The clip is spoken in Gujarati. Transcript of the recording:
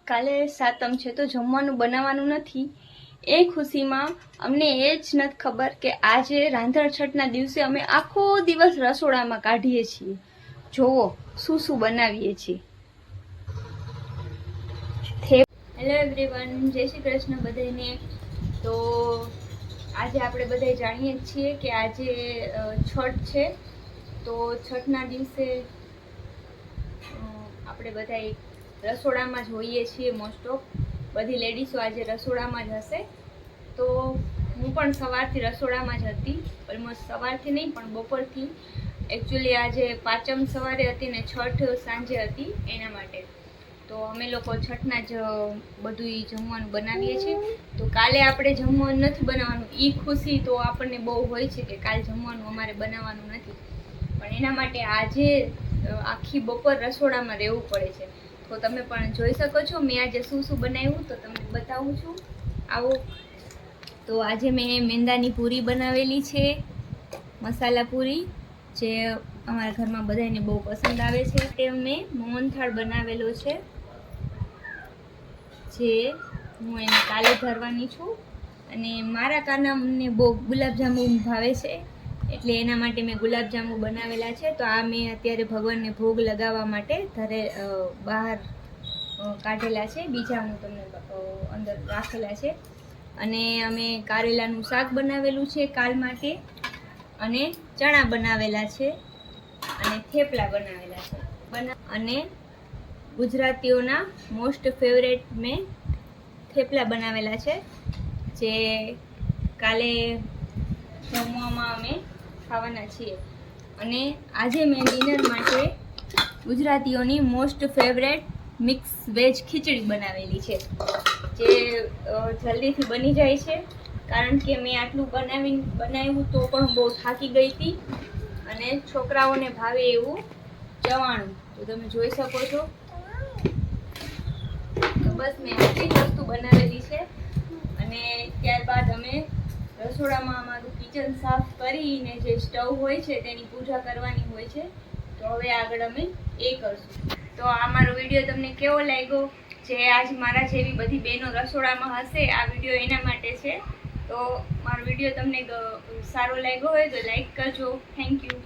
કાલે સાતમ છે તો જમવાનું બનાવવાનું નથી. એ ખુશીમાં અમને એ જ નથી ખબર કે આજે રાંધણછઠના દિવસે અમે આખો દિવસ રસોડામાં કાઢીએ છીએ. જોવો શું શું બનાવીએ છીએ. હેલો એવરીવન, જય શ્રી કૃષ્ણ બધાને. તો આજે આપણે બધા જાણીએ છીએ કે આજે છઠ છે. તો છઠના દિવસે આપણે બધા રસોડામાં જ હોઈએ છીએ. મોસ્ટ ઓફ બધી લેડીઝો આજે રસોડામાં જ હશે. તો હું પણ સવારથી રસોડામાં જ હતી, ઓલમોસ્ટ સવારથી નહીં પણ બપોરથી. એકચ્યુઅલી આજે પાંચમ સવારે હતી ને છઠ સાંજે હતી, એના માટે. તો અમે લોકો છઠના જ બધું જમવાનું બનાવીએ છીએ. તો કાલે આપણે જમવાનું નથી બનાવવાનું, એ ખુશી તો આપણને બહુ હોય છે કે કાલે જમવાનું અમારે બનાવવાનું નથી. પણ એના માટે આજે આખી બપોર રસોડામાં રહેવું પડે છે. તો તમે પણ જોઈ શકો છો મેં આજે શું શું બનાવ્યું, તો તમને બતાવું છું. આવો. તો આજે મેં મેંદાની પૂરી બનાવેલી છે, મસાલા પૂરી, જે અમારા ઘરમાં બધાને બહુ પસંદ આવે છે. તે મેં મોહનથાળ બનાવેલો છે, જે હું એને કાલે ધરવાની છું. અને મારા કાનામને બહુ ગુલાબજાંબુ ભાવે છે, એટલે એના માટે મેં ગુલાબજાંબુ બનાવેલા છે. તો આ મેં અત્યારે ભગવાનને ભોગ લગાવવા માટે બહાર કાઢેલા છે. બીજા હું તમને અંદર રાખેલા છે. અને અમે કારેલાનું શાક બનાવેલું છે કાલ માટે, અને ચણા બનાવેલા છે, અને થેપલા બનાવેલા છે. અને ગુજરાતીઓના મોસ્ટ ફેવરેટ મેં થેપલા બનાવેલા છે, જે કાલે જમવામાં અમે ખાવાના છીએ. અને આજે મેં ડિનર માટે ગુજરાતીઓની મોસ્ટ ફેવરેટ મિક્સ વેજ ખીચડી બનાવેલી છે, જે જલ્દીથી બની જાય છે. કારણ કે મેં આટલું બનાવ્યું તો પણ બહુ થાકી ગઈ હતી, અને છોકરાઓને ભાવે એવું ચવાણું. તો તમે જોઈ શકો છો. તો બસ મેં આટલી જ વસ્તુ બનાવેલી છે. અને ત્યારબાદ અમે રસોડામાં અમારું કિચન સાફ કરીને જે સ્ટવ હોય છે તેની પૂજા કરવાની હોય છે. તો હવે આગળ અમે એ કરશું. તો આ મારો વિડીયો તમને કેવો લાગ્યો? જે આજ મારા જેવી બધી બહેનો રસોડામાં હશે, આ વિડીયો એના માટે છે. તો મારો વિડીયો તમને સારો લાગ્યો હોય તો લાઈક કરજો. Thank you.